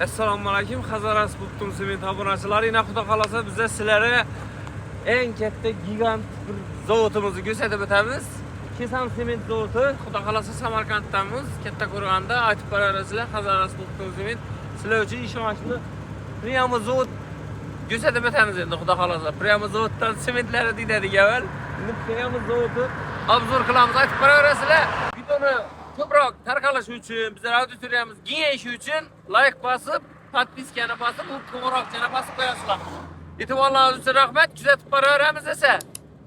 Assalomu alaykum. Hazaras Butun sement obunachilar. Yana xudo xolasa biz sizlarga eng katta gigant bir zavodimizni ko'rsatib o'tamiz. Kesan sement zavodi. Xudo xolasa Samarqanddamiz. Katta Qo'rg'onda aytib berasizlar. Hazaras Butun sement sizlar uchun ishonchli priyamo zavod ko'rsatib o'tamiz endi xudo xolasa. Priyamo zavoddan sementlari deydi avval. Endi priyamo zavodi obzor qilamiz, aytib berasizlar. Videoni ko'proq tarqalishi uchun, bizlar auditoriyamiz kengayishi uchun like bosib, podpiskani bosib, bu qo'ng'iroqchani bosib qo'yasizlar. E'tiborlaringiz uchun rahmat. Kuzatib boraveramiz esa.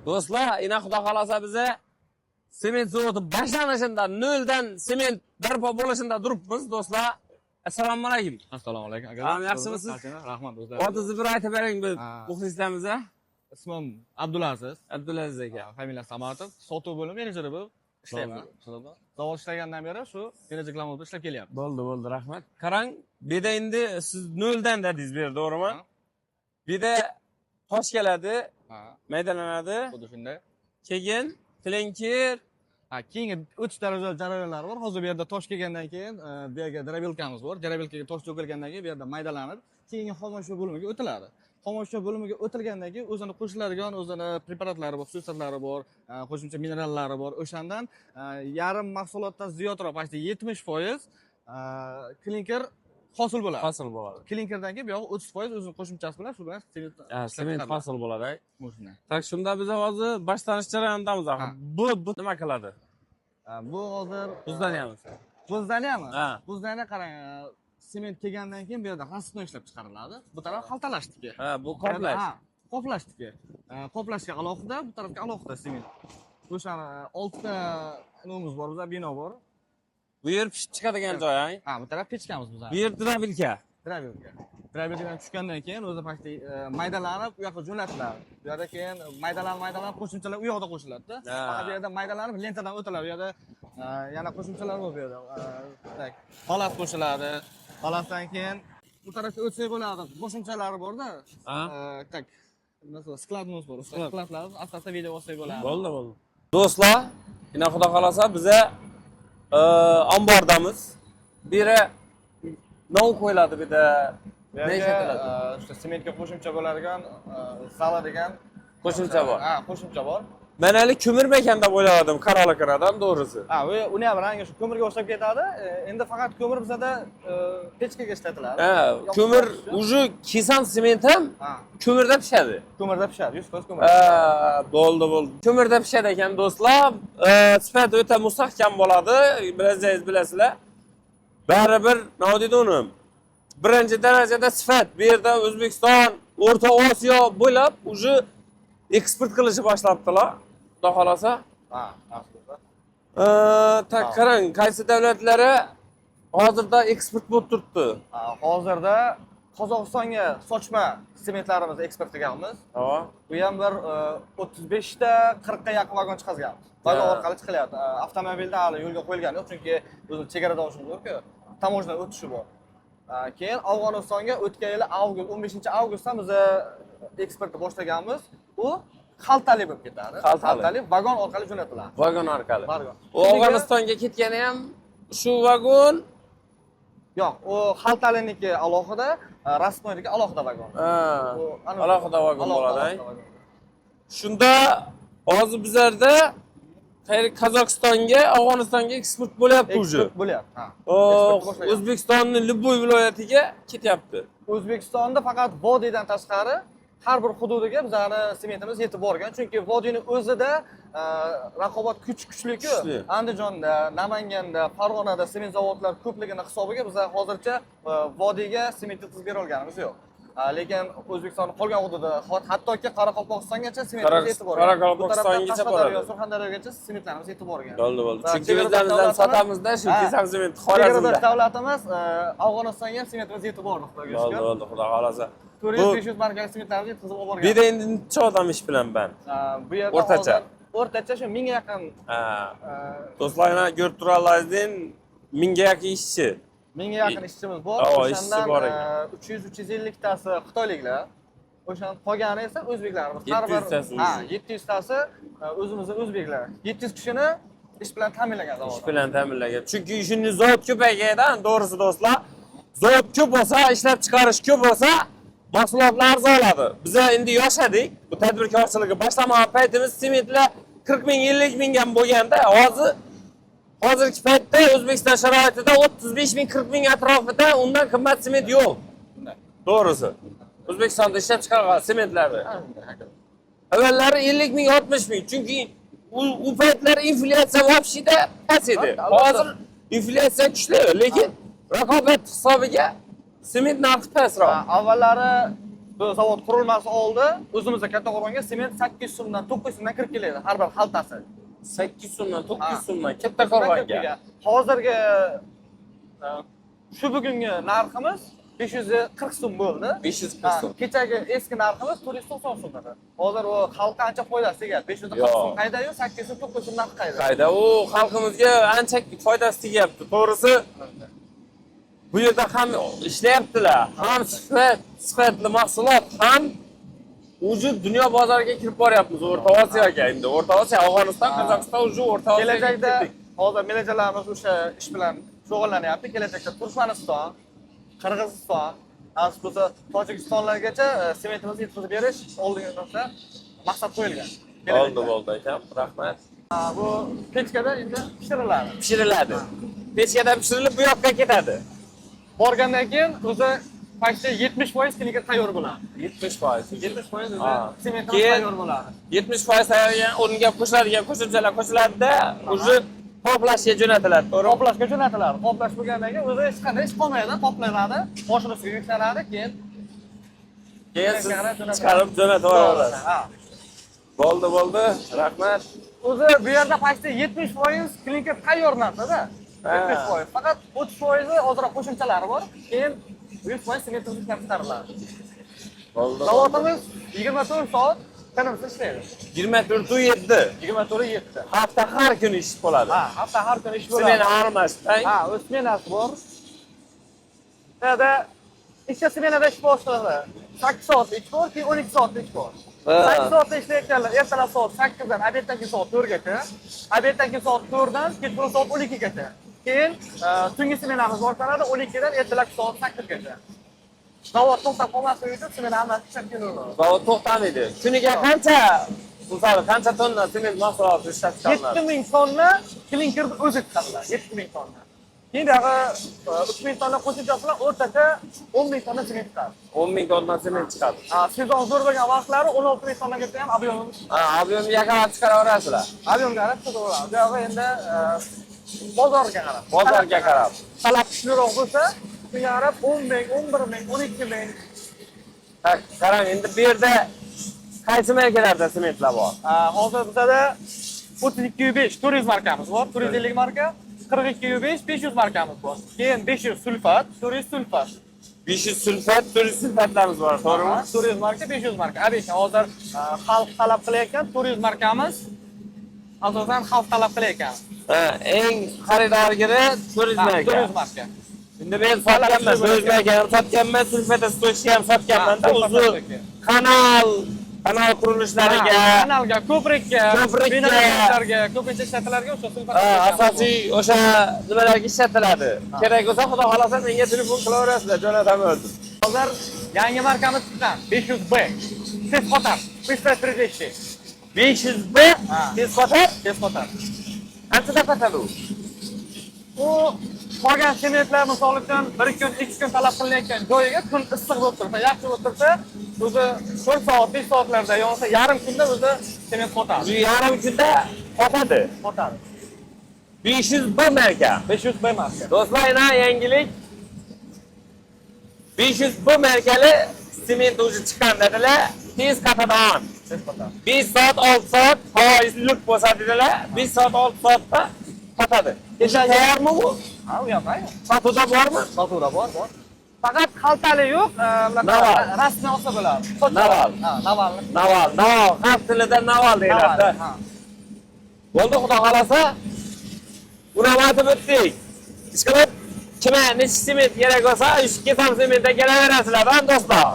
Do'stlar, ina xudo xolasa biza sement zavodi boshlanishida noldan sement barpo bo'lishida turibmiz, do'stlar. Assalomu alaykum. Assalomu alaykum. Yaxshimisiz? Rahmat do'stlar. Otingizni bir aytib bering biz muxlislarimizga. Ismim Abdulaziz. Abdulaziz aka. Familiyasi Samatov. Sotuv bo'limi menejeri bo'lib ishlayman. Zavod ishlagandan beri shu kelajaqlarimiz ishlab kelyapmiz. Bo'ldi, rahmat. Qarang, bu yerda endi siz noldan dedingiz bu yerda, to'g'rimi? Bu yerda tosh keladi, maydalanadi. Xuddi shunday. Keyin klinker, Keyingi 3 darajali jarayonlar bor. Hozir bu yerda tosh kelgandan keyin bu yerga drabilkamiz bor. Drabilkaga tosh to'kilgandan keyin bu yerda maydalanib, keyingi xomashyo bo'limiga o'tiladi. Xomashyo bo'limiga o'tilgandan keyin o'zini qo'shiladigan o'zini preparatlari bor, xususiyatlari bor, qo'shimcha minerallari bor. O'shandan yarim mahsulotdan ziyodroq, почти 70% klinker hosil bo'ladi. hosil bo'ladi. Klinkerdan keyin bu yoq 30% o'zini qo'shimchasi bilan shu bilan Sement hosil bo'ladi. Shunday. Tak, shunda biz hozir boshlanish jarayonidamiz. Bu nima qiladi? Bu hozir Buzdaniyamiz. Buzdaniyami? Ha. Buzdaniya qarang, sement kelgandan keyin bu yerda rasno ishlab chiqariladi. Bu taraf xaltalashniki. Ha, bu qoplash. Ha, qoplashniki. Qoplashga alohida, bu tarafga alohida sement. O'shani 6 ta nimamiz bor, bizda bino bor. Bu yer pishib chiqadigan joy, ha? Ha, bu taraf pechkamiz bizda. Bu yer drabilka. Drabilkadan tushgandan keyin o'zi pastda maydalanib u yoqqa jo'natiladi. Bu yerda keyin maydalanib qo'shimchalar u yoqda qo'shiladi-da. Bu yerda maydalanib lentadan o'tiladi. Bu yerda yana qo'shimchalar bor bu yerda. Tak, holat qo'shiladi. Holatdan keyin bu tarafga o'tsak bo'ladi. Qo'shimchalari bor-da. Tak, masalan, skladimiz bor. Skladlarni asta-asta video olsak bo'ladi. Bo'ldi. Do'stlar, ina xudo xolasa biza ombordamiz. Biri nov qo'yiladi, bu yerda ne ishlatiladi? O'sha sementga qo'shimcha bo'ladigan sala degan Qo'shimcha bor. Ha, qo'shimcha bor. Men hali ko'mir mekan deb o'yladim, qaroli-qaradan, to'g'risi. Ha, uni ham rangi shu ko'mirga o'xshab ketadi. Endi faqat ko'mir bizada pechkaga ishlatiladi. Ha, ko'mir уже kesan sement ham ko'mirda pishadi. Ko'mirda pishadi, 100% ko'mir. Ha, bo'ldi. Ko'mirda pishadi ekan, do'stlar. Sifat o'ta mustahkam bo'ladi, bilasizlar. Baribir, nima deydi uni? Birinchi darajada sifat. Bu yerda O'zbekiston, O'rta Osiyo bo'ylab уже eksport qilishni boshlabdilar. Xudo xolasa. Ha, aslida. Tak, qarang, qaysi davlatlari hozirda eksport bo'lib turibdi? Hozirda Qozog'istonga sochma sementlarimizni eksport qilganmiz. Bu ham bir 35 ta 40 ga yaqin vagon chiqazganmiz. Vagon orqali chiqilyapti. Avtomobilda hali yo'lga qo'yilgani yo'q, chunki o'zi chegarada olishimiz kerak-ku. Tamojdan o'tishi bor. Keyin Afg'onistonga o'tgan yili avgust, 15-avgustda biz eksportni boshlaganmiz. U xaltali bo'lib ketadi. Xaltali vagon orqali jo'natiladi. Vagon orqali. U Afg'onistonga ketgani ham shu vagon. Yo'q, u xaltaliniki alohida, rasmoyniki alohida vagon. Alohida vagon bo'ladi. Shunda hozir bizlarda Qozog'istonga, Afg'onistonga eksport bo'lyapti уже. Eksport bo'lyapti. Ha. O'zbekistonning Liboy viloyatiga ketyapti. O'zbekistonda faqat vodiydan tashqari har bir hududiga bizning sementimiz yetib borgan. Chunki vodiyning o'zida raqobat kuchli-ku. Andijonda, Namanganda, Farg'onada sement zavodlar ko'pligini hisobiga biz hozircha vodiyga sement yetkazib bera olganimiz yo'q. Lekin O'zbekistonning qolgan hududi, hattoki Qoraqalpog'istongacha sementimiz yetib borgan. Qoraqalpog'istongacha boradi. Surxondaryogacha sementlarimiz yetib borgan. Bo'ldi. Chunki bizdan sotamizda shu kesan sement Xorazmda. Davlatimiz Afg'onistonga ham sementimiz yetib bordi, Xudoga shukr. Bo'ldi, Xudo xolasa. 400-500 markali sementlarimizni yetkazib olib borgan. Bu yerda endi necha odam ish bilan band? Bu yerda o'rtacha shu 1000 ga yaqin. Do'stlar, ko'rib turganlaringizdan 1000 ga yaqin ishchi. 1000 ga yaqin ishchimiz bor. O'shandan 300-350 tasi xitoyliklar. O'shan qolgani esa o'zbeklarimiz. Har bir 700 tasi o'zimizning o'zbeklar. 700 kishini ish bilan ta'minlagan zavod. Ish bilan ta'minlagan. Chunki ishning zavod ko'paygan, to'g'risi do'stlar. zavod ko'p bo'lsa, ishlab chiqarish ko'p bo'lsa, mahsulotlar arzonladi. Biz endi yoshadik. Bu tadbirkorchilikka boshlamagan paytimiz sementlar 40 ming, 50 ming ham bo'lganda, hozirgi paytda O'zbekiston sharoitida 35 ming, 40 ming atrofida undan qimmat sement yo'q. To'g'risi. O'zbekistonda ishlab chiqarilgan sementlarni. Avvallari 50 ming, 60 ming. Chunki u paytlar inflyatsiya vobshida past edi. Hozir inflyatsiya kuchli, lekin raqobat hisobiga sement narxi pastroq. Avvallari bu zavod qurilmasi oldi, o'zimizda Kattaqo'rg'onga sement 800 so'mdan 900 so'mdan kirib keladi har bir xaltasi. 800 so'mdan 900 so'mdan Kattaqo'rg'onga. Hozirgi shu bugungi narximiz 540 so'm bo'ldi. 540 so'm. Kechagi eski narximiz 490 so'm edi. Hozir u xalqqa ancha foydasi tegadi. 540 so'm qayda-yu, 800 so'm 900 so'm narx qayda. Qayda u xalqimizga ancha foydasi tegyapti. To'g'risi bu yerda ham ishlayaptilar. Ham sifatli mahsulot, ham vujud dunyo bozoriga kirib boryapmiz. O'rta Osiyoga endi. O'rta Osiyo, Afg'oniston, Qozog'iston vujud O'rta Osiyoga. Kelajakda hozir menejerlarimiz o'sha ish bilan shug'ullanyapti. Kelajakda Turkmaniston, Qirg'iziston, bo'lsa Tojikistonlargacha sementimizni yetkazib berish oldinga maqsad qo'yilgan. Bo'ldi ekan. Rahmat. Bu pechkada endi pishiriladi. Pishiriladi. Pechkada pishirilib bu yoqqa ketadi. Borgandan keyin o'zi почти 70% klinika tayyor bo'ladi. 70%. 70% sementimiz Keyin tayyor bo'ladi. 70% tayyorlangan o'rniga qo'shiladigan qo'shimchalar qo'shiladida, уже qoplashga jo'natiladi. To'g'ri? Qoplashga jo'natiladi. Qoplash bo'lgandan keyin o'zi hech qanday ish qolmaydi, qoplanadi, mashina ustiga yuklanadi, keyin siz chiqarib jo'natib yuborasiz. Ha. Bo'ldi. Rahmat. O'zi bu yerda почти 70% klinika tayyor narsa-da. 70%. Faqat 30% ozroq qo'shimchalari bor. Keyin 100% sementimiz ishlab chiqariladi. Bo'ldi. Zavodimiz 24 soat tinimsiz ishlaydi. 24/7. 24/7. Hafta har kuni ish bo'ladi. Ha, hafta har kuni ish bo'ladi. Smenani almashtirib. Ha, o'z smenasi bor. Yana ikkita smenada ish boshlanadi. 8 soat ish bor, keyin 12 soat ish bor. 8 soat ishlayotganlar ertalab soat 8 dan obeddan keyin soat 4 gacha, obeddan keyin soat 4 dan kechqurun soat 12 gacha. Keyin tungi smenamiz boshlanadi 12 dan ertalab soat 8 gacha. Zavod to'xtab qolmasligi uchun smena hammasi ishlab kelaveradi. Zavod to'xtamaydi. Kuniga qancha tonna sement mahsuloti ishlab chiqariladi? 7000 tonna klinkerni o'zi chiqariladi. 7000 tonna. Keyin dag'i 3000 tonna qo'shimcha bilan o'rtacha 10000 tonna sement chiqadi. 10000 tonna sement chiqadi. Sezon zo'r bo'lgan vaqtlari 16000 tonnaga ham ob'yomimiz. Ob'yomni yakalab chiqaraverasizlar. Ob'yomga qarab chiqaveradi. Dag'i endi bozorga qarab. Bozorga qarab. Talab kuchliroq bo'lsa, shunga qarab 10000, 11000, 12000. Qarang, endi bu yerda qaysi markalarda sementlar bor? Hozir bizada 32.5 Turizm markamiz bor. 450 marka, 42.5 500 markamiz bor. Keyin 500 sulfat, 400 sulfat. 500 sulfat, 400 sulfatlarimiz bor, to'g'rimi? Turizm marka, 500 marka. Abisha hozir xalq talab qilayotgan turizm markamiz asosan xalq talab qilayotgan. Eng xaridorgiri turizm marka. Turizm marka. Endi men sotganman, turizm markani ham sotganman, sulfata stochni ham sotganman-da, o'zi kanal qurilishlariga, kanalga, ko'prikga, binolarga, ko'pincha ishlatiladigan o'sha sulfat. Asosiy o'sha nimalarga ishlatiladi. Kerak bo'lsa, xudo xolasa menga telefon qilaverasizlar, jo'nataman o'zim. Hozir yangi markamiz chiqqan, 500B. Tez qotar, bыстро передачи. 500B tez qotar? Tez qotar. Qanchada qotadi u? U qolgan sementlar misol uchun 1 kun, 2 kun talab qilinayotgan joyiga kun issiq bo'lib tursa, yaxshi bo'lib tursa, o'zi 4 soat, 5 soatlarda yonsa, yarim kunda o'zi sement qotadi. Yarim kunda qotadi. Qotadi. 500B marka. 500B marka. Do'stlar, yangilik 500B markali sement o'zi chiqqan dedilar. Tez qotadigan. Tez qotadi. 5 soat, 6 soat foizlik bo'lsa dedilar. 5 soat, 6 soatda qotadi. Tayyormi u? Ha, u ham ayni. Sotuvda bormi? Sotuvda bor. Faqat xaltali yo'q, rasmiy olsa bo'ladi. Naval. Ha, naval. Naval. Xalq tilida naval deyiladi. Bo'ldi, xudo xolasa. Uramatib o'tdik. Ishqilib, kimga necha sement kerak bo'lsa, ishga ham sementga kelaverasizlar, do'stlar.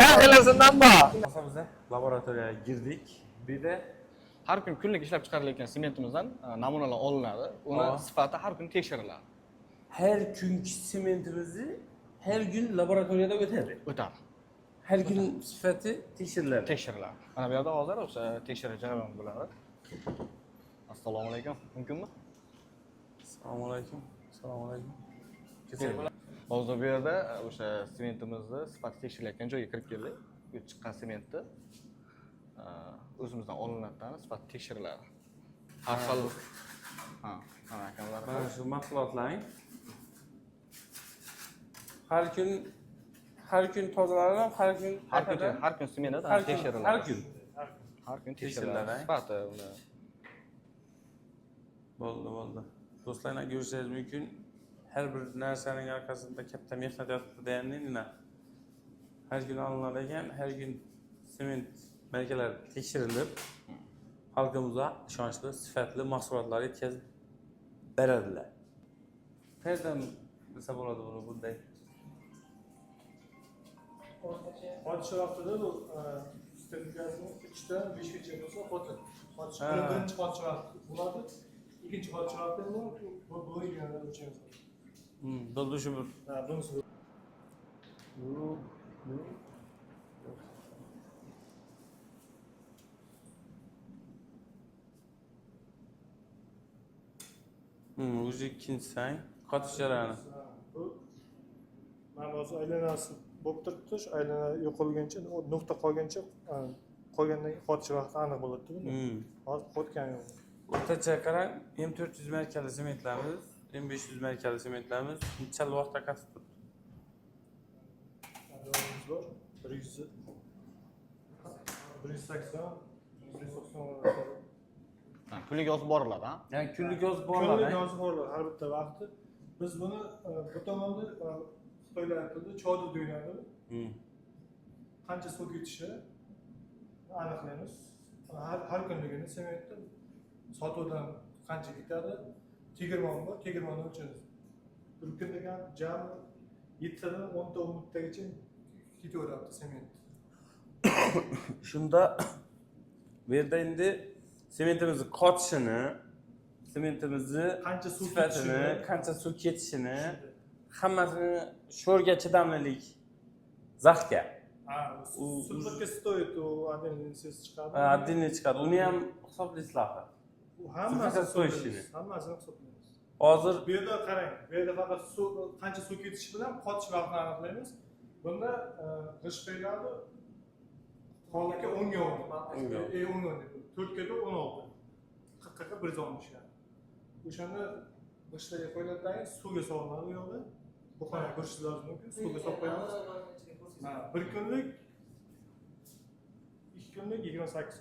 Har xilasidan bor. Biz laboratoriyaga girdik. Bu yerda har kun kunlik ishlab chiqarilayotgan sementimizdan namunalar olinadi. Uni sifati har kun tekshiriladi. Her kunki sementimizni her gün laboratoriyada o'tadi. O'tadi. Her gün sifati tekshiriladi. Tekshiriladi. Mana bu yerda hozir o'sha tekshirish jarayoni bo'ladi. Assalomu alaykum. Mumkinmi? Assalomu alaykum. Assalomu alaykum. Hozir bu yerda o'sha sementimizni sifati tekshirilayotgan joyga kirib keldik. Bu chiqqan sementni o'zimizdan olinadidan sifati tekshiriladi. Har xil mana akamlar. Mana shu mahsulotlarning har kun tozalanib, har kun sementda tekshiriladi. Har kun tekshiriladi. Sifati uni bo'ldi. Do'stlarga ko'rishingiz mumkin. Har bir narsaning orqasida katta mehnat yotibdi deganinglar. Har kun olinadi ekan, har kun sement markalari tekshirilib, xalqimizga ishonchli, sifatli mahsulotlar yetkazib beradilar. Qayerdan bilsa bo'ladi buni bunday? Hodicha vaqtida bu statikasini 3 dan 5 gacha bo'lsa xotin. Birinchi hodicha vaqti bo'ladi. Ikkinchi hodicha vaqti bu bo'lgan o'lchamiz. Bo'ldi shu bir. Ha, bunisi. O'zi ikkinchi sang, qotish jarayoni. Bu mana hozir aylanasi bo'lib turibdi. Shu aylana yo'qolguncha, nuqta qolguncha qolgandan keyin hodicha vaqti aniq bo'ladi. Hozir qotgan yo'q. O'rtacha qarang, M400 markali sementlarimiz, M500 markali sementlarimiz necha vaqtda qatib turibdi? Adamimiz bor. 100 180 190 pulga yozib boriladi, ha? Ya'ni kunlik yozib kunlik boriladi. yozib boriladi har bitta vaqti. Biz buni bu tomonda Xitoylar tilida chodu deyiladi. Qancha suv ketishi aniqlaymiz. Har kunligini sementni sotuvdan qancha ketadi? Tegirmon bor, tegirmonni o'lchaymiz. Bir kunda jami 7 dan 10 ta minutgacha ketaveradi sement. Shunda bu yerda endi sementimizni qotishini, sementimizni Qancha suv sifatini, ketishini, qancha suv ketishini, hammasini sho'rga chidamlilik zaxga. Сколько стоит у отдельный chiqadi? Отдельный chiqadi. Uni ham hisoblaysizlar axir. U hammasini hisoblaymiz. Hammasini hisoblaymiz. Hozir Bu yerda qarang, bu yerda faqat suv qancha suv ketishi bilan qotish vaqtini aniqlaymiz. Bunda g'isht qo'yiladi. Hozirgi 10 ga 10. 10 ga 4 ga 16. 40 ga 160 ga. O'shani g'ishtlarga qo'yiladidan keyin suvga solinadi u yoqda. Bu qanday ko'rishingiz lozim mumkin. Suvga solib qo'yamiz. Bir kunlik 2 kunlik 28 kun.